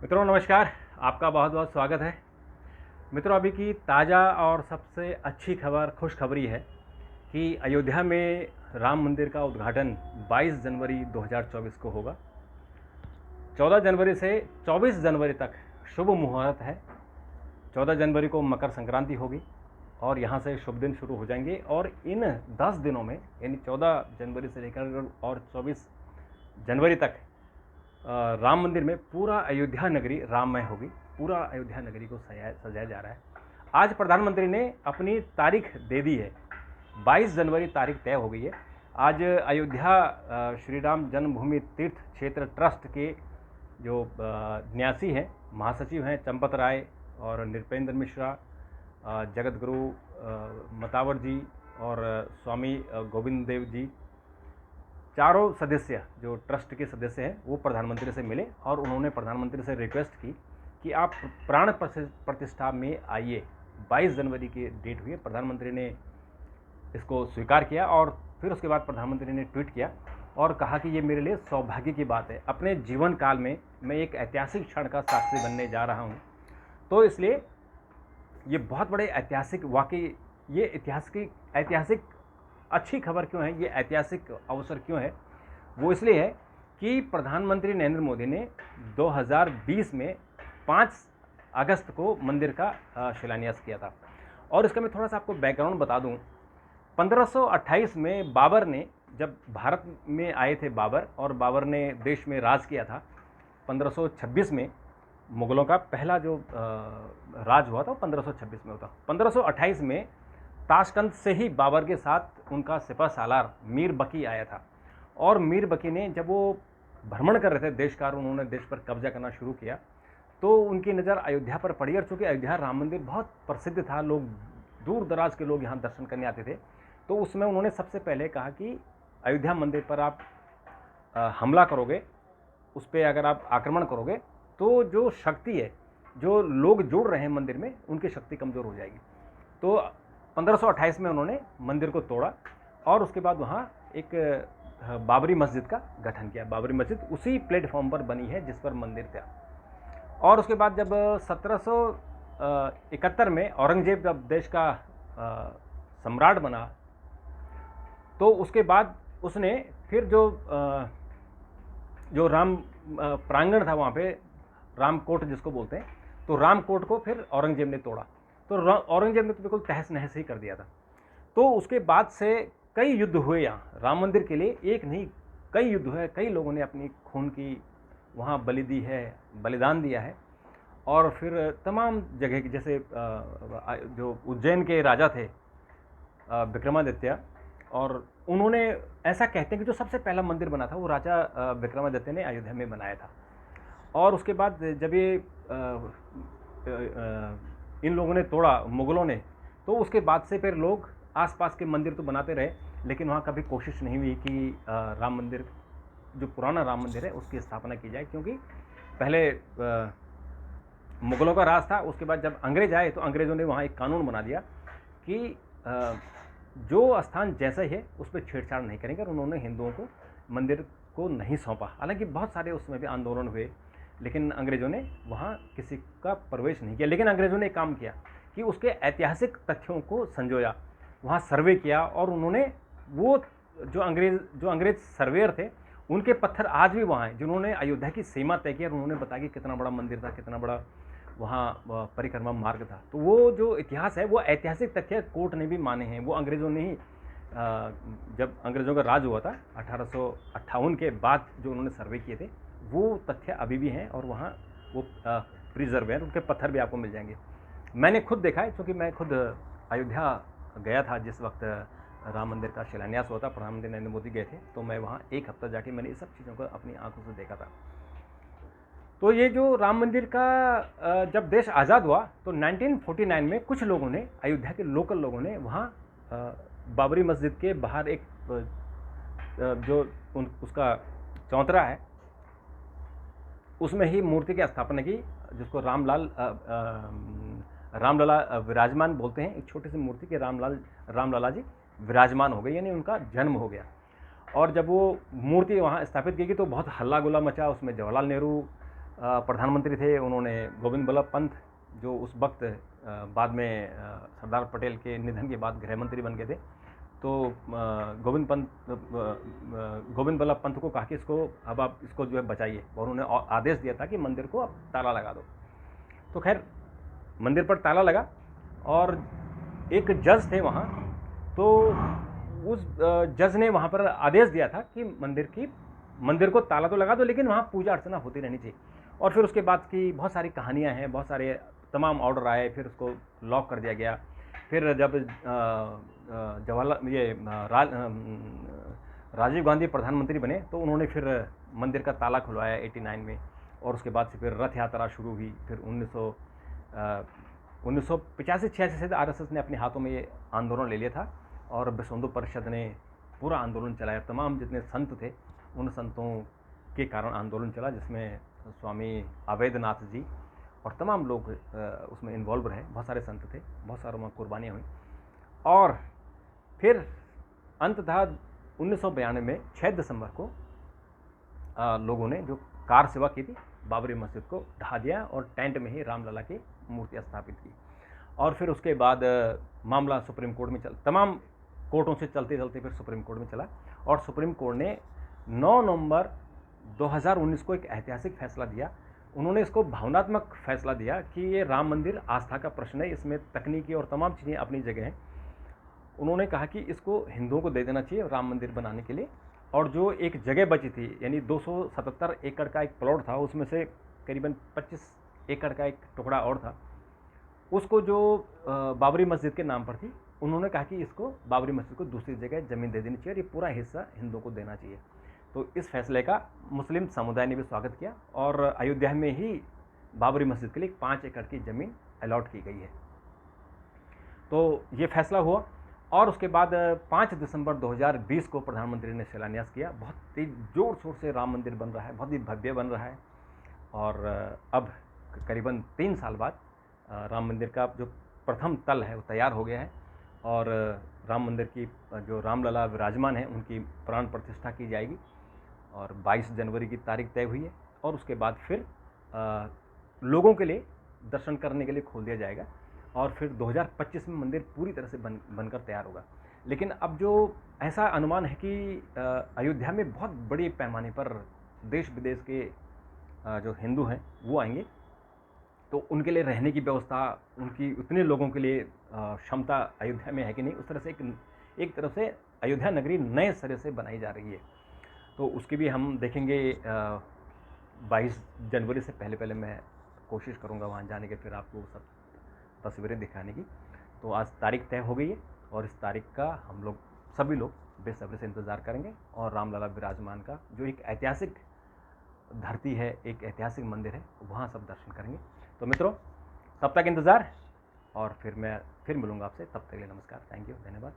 मित्रों नमस्कार। आपका बहुत बहुत स्वागत है। मित्रों अभी की ताज़ा और सबसे अच्छी खबर खुशखबरी है कि अयोध्या में राम मंदिर का उद्घाटन 22 जनवरी 2024 को होगा। 14 जनवरी से 24 जनवरी तक शुभ मुहूर्त है। 14 जनवरी को मकर संक्रांति होगी और यहाँ से शुभ दिन शुरू हो जाएंगे और इन 10 दिनों में यानी 14 जनवरी से लेकर और 24 जनवरी तक राम मंदिर में पूरा अयोध्या नगरी राममय होगी। पूरा अयोध्या नगरी को सजाया जा रहा है। आज प्रधानमंत्री ने अपनी तारीख दे दी है। 22 जनवरी तारीख तय हो गई है। आज अयोध्या श्री राम जन्मभूमि तीर्थ क्षेत्र ट्रस्ट के जो न्यासी हैं, महासचिव हैं चंपत राय और नृपेंद्र मिश्रा, जगत गुरु मतावर जी और स्वामी गोविंद देव जी, चारों सदस्य जो ट्रस्ट के सदस्य हैं वो प्रधानमंत्री से मिले और उन्होंने प्रधानमंत्री से रिक्वेस्ट की कि आप प्राण प्रतिष्ठा में आइए। 22 जनवरी की डेट हुई है। प्रधानमंत्री ने इसको स्वीकार किया और फिर उसके बाद प्रधानमंत्री ने ट्वीट किया और कहा कि ये मेरे लिए सौभाग्य की बात है। अपने जीवन काल में मैं एक ऐतिहासिक क्षण का साक्षी बनने जा रहा हूँ, तो इसलिए ये बहुत बड़े ऐतिहासिक वाकई ये ऐतिहासिक अच्छी खबर क्यों है, ये ऐतिहासिक अवसर क्यों है, वो इसलिए है कि प्रधानमंत्री नरेंद्र मोदी ने 2020 में 5 अगस्त को मंदिर का शिलान्यास किया था। और इसका मैं थोड़ा सा आपको बैकग्राउंड बता दूं। 1528 में बाबर ने, जब भारत में आए थे बाबर और बाबर ने देश में राज किया था, 1526 में मुगलों का पहला जो राज हुआ था वो 1526 में होता। 1528 में ताशकंद से ही बाबर के साथ उनका सिपह सालार मीर बकी आया था और मीर बकी ने जब वो भ्रमण कर रहे थे देश का, उन्होंने देश पर कब्जा करना शुरू किया तो उनकी नज़र अयोध्या पर पड़ी। और चूँकि अयोध्या राम मंदिर बहुत प्रसिद्ध था, लोग दूर दराज के लोग यहाँ दर्शन करने आते थे, तो उसमें उन्होंने सबसे पहले कहा कि अयोध्या मंदिर पर आप हमला करोगे, उस पर अगर आप आक्रमण करोगे तो जो शक्ति है, जो लोग जुड़ रहे हैं मंदिर में, उनकी शक्ति कमज़ोर हो जाएगी। तो 1528 में उन्होंने मंदिर को तोड़ा और उसके बाद वहाँ एक बाबरी मस्जिद का गठन किया। बाबरी मस्जिद उसी प्लेटफॉर्म पर बनी है जिस पर मंदिर था। और उसके बाद जब 1771 में औरंगजेब जब देश का सम्राट बना, तो उसके बाद उसने फिर जो राम प्रांगण था वहाँ पे, रामकोट जिसको बोलते हैं, तो रामकोट को फिर औरंगजेब ने तोड़ा। तो औरंगजेब ने तो बिल्कुल तहस नहस ही कर दिया था। तो उसके बाद से कई युद्ध हुए यहाँ राम मंदिर के लिए, एक नहीं कई युद्ध हुए, कई लोगों ने अपनी खून की वहाँ बलि दी है, बलिदान दिया है। और फिर तमाम जगह की, जैसे जो उज्जैन के राजा थे विक्रमादित्य, और उन्होंने ऐसा कहते हैं कि जो सबसे पहला मंदिर बना था वो राजा विक्रमादित्य ने अयोध्या में बनाया था। और उसके बाद जब ये इन लोगों ने तोड़ा, मुगलों ने, तो उसके बाद से फिर लोग आसपास के मंदिर तो बनाते रहे, लेकिन वहाँ कभी कोशिश नहीं हुई कि राम मंदिर, जो पुराना राम मंदिर है, उसकी स्थापना की जाए। क्योंकि पहले मुगलों का राज था, उसके बाद जब अंग्रेज आए तो अंग्रेज़ों ने वहाँ एक कानून बना दिया कि जो स्थान जैसा ही है उस पर छेड़छाड़ नहीं करेंगे, और उन्होंने हिंदुओं को मंदिर को नहीं सौंपा। हालांकि बहुत सारे उसमें भी आंदोलन हुए, लेकिन अंग्रेज़ों ने वहाँ किसी का प्रवेश नहीं किया। लेकिन अंग्रेज़ों ने एक काम किया कि उसके ऐतिहासिक तथ्यों को संजोया, वहाँ सर्वे किया, और उन्होंने वो जो अंग्रेज़ सर्वेयर थे, उनके पत्थर आज भी वहाँ हैं, जिन्होंने अयोध्या की सीमा तय किया और उन्होंने बताया कि कितना बड़ा मंदिर था, कितना बड़ा वहाँ परिक्रमा मार्ग था। तो वो जो इतिहास है, वो ऐतिहासिक तथ्य कोर्ट ने भी माने हैं। वो अंग्रेज़ों ने ही, जब अंग्रेज़ों का राज हुआ था 1858 के बाद जो उन्होंने सर्वे किए थे, वो तथ्य अभी भी हैं और वहाँ वो प्रिजर्व हैं। उनके पत्थर भी आपको मिल जाएंगे। मैंने खुद देखा है, क्योंकि मैं खुद अयोध्या गया था जिस वक्त राम मंदिर का शिलान्यास हुआ था, प्रधानमंत्री नरेंद्र मोदी गए थे, तो मैं वहाँ एक हफ्ता जाके मैंने इस सब चीज़ों को अपनी आंखों से देखा था। तो ये जो राम मंदिर का जब देश आज़ाद हुआ तो 1949 में कुछ लोगों ने, अयोध्या के लोकल लोगों ने, वहाँ बाबरी मस्जिद के बाहर एक जो उसका चौंतरा है, उसमें ही मूर्ति की स्थापना की, जिसको रामलला विराजमान बोलते हैं। एक छोटी सी मूर्ति के रामलला जी विराजमान हो गए, यानी उनका जन्म हो गया। और जब वो मूर्ति वहाँ स्थापित की गई तो बहुत हल्ला गुल्ला मचा। उसमें जवाहरलाल नेहरू प्रधानमंत्री थे, उन्होंने गोविंद बल्लभ पंत, जो उस वक्त बाद में सरदार पटेल के निधन के बाद गृह मंत्री बन गए थे, तो गोविंद बल्लभ पंत को कहा कि इसको अब आप इसको जो है बचाइए, और उन्होंने आदेश दिया था कि मंदिर को अब ताला लगा दो। तो खैर मंदिर पर ताला लगा, और एक जज थे वहाँ, तो उस जज ने वहाँ पर आदेश दिया था कि मंदिर को ताला तो लगा दो, लेकिन वहाँ पूजा अर्चना होती रहनी चाहिए। और फिर उसके बाद की बहुत सारी कहानियाँ हैं, बहुत सारे तमाम ऑर्डर आए, फिर उसको लॉक कर दिया गया। फिर जब जवाहरलाल राजीव गांधी प्रधानमंत्री बने, तो उन्होंने फिर मंदिर का ताला खुलवाया 89 में, और उसके बाद से फिर रथ यात्रा शुरू हुई। फिर 1985-86 से आरएसएस ने अपने हाथों में ये आंदोलन ले लिया था, और विश्व हिंदू परिषद ने पूरा आंदोलन चलाया। तमाम जितने संत थे, उन संतों के कारण आंदोलन चला, जिसमें स्वामी अवैधनाथ जी और तमाम लोग उसमें इन्वॉल्व रहे। बहुत सारे संत थे, बहुत सारों में कुर्बानियाँ हुई। और फिर अंततः 1992 में 6 दिसंबर को लोगों ने जो कार सेवा की थी, बाबरी मस्जिद को ढहा दिया और टेंट में ही रामलला की मूर्ति स्थापित की। और फिर उसके बाद मामला सुप्रीम कोर्ट में तमाम कोर्टों से चलते चलते फिर सुप्रीम कोर्ट में चला, और सुप्रीम कोर्ट ने 9 नवंबर 2019 को एक ऐतिहासिक फैसला दिया। उन्होंने इसको भावनात्मक फैसला दिया कि ये राम मंदिर आस्था का प्रश्न है, इसमें तकनीकी और तमाम चीज़ें अपनी जगह हैं। उन्होंने कहा कि इसको हिंदुओं को दे देना चाहिए राम मंदिर बनाने के लिए, और जो एक जगह बची थी, यानी 277 एकड़ का एक प्लॉट था, उसमें से करीबन 25 एकड़ का एक टुकड़ा और था, उसको जो बाबरी मस्जिद के नाम पर थी, उन्होंने कहा कि इसको बाबरी मस्जिद को दूसरी जगह ज़मीन दे देनी चाहिए, और ये पूरा हिस्सा हिंदुओं को देना चाहिए। तो इस फैसले का मुस्लिम समुदाय ने भी स्वागत किया, और अयोध्या में ही बाबरी मस्जिद के लिए 5 एकड़ की ज़मीन अलॉट की गई है। तो ये फैसला हुआ, और उसके बाद 5 दिसंबर 2020 को प्रधानमंत्री ने शिलान्यास किया। बहुत तेज जोर शोर से राम मंदिर बन रहा है, बहुत ही भव्य बन रहा है। और अब करीबन 3 साल बाद राम मंदिर का जो प्रथम तल है वो तैयार हो गया है, और राम मंदिर की जो रामलला विराजमान है उनकी प्राण प्रतिष्ठा की जाएगी, और 22 जनवरी की तारीख तय हुई है। और उसके बाद फिर लोगों के लिए दर्शन करने के लिए खोल दिया जाएगा, और फिर 2025 में मंदिर पूरी तरह से बनकर तैयार होगा। लेकिन अब जो ऐसा अनुमान है कि अयोध्या में बहुत बड़े पैमाने पर देश विदेश के जो हिंदू हैं वो आएंगे, तो उनके लिए रहने की व्यवस्था, उनकी उतने लोगों के लिए क्षमता अयोध्या में है कि नहीं, उस तरह से एक तरफ से अयोध्या नगरी नए सिरे से बनाई जा रही है। तो उसकी भी हम देखेंगे। 22 जनवरी से पहले मैं कोशिश करूंगा वहाँ जाने के, फिर आपको सब तस्वीरें दिखाने की। तो आज तारीख तय हो गई है, और इस तारीख का हम लोग सभी लोग बेसब्री से इंतज़ार करेंगे, और रामलला विराजमान का जो एक ऐतिहासिक धरती है, एक ऐतिहासिक मंदिर है, वहाँ सब दर्शन करेंगे। तो मित्रों, तब तक इंतज़ार, और फिर मैं मिलूँगा आपसे। तब तक के लिए नमस्कार, थैंक यू, धन्यवाद।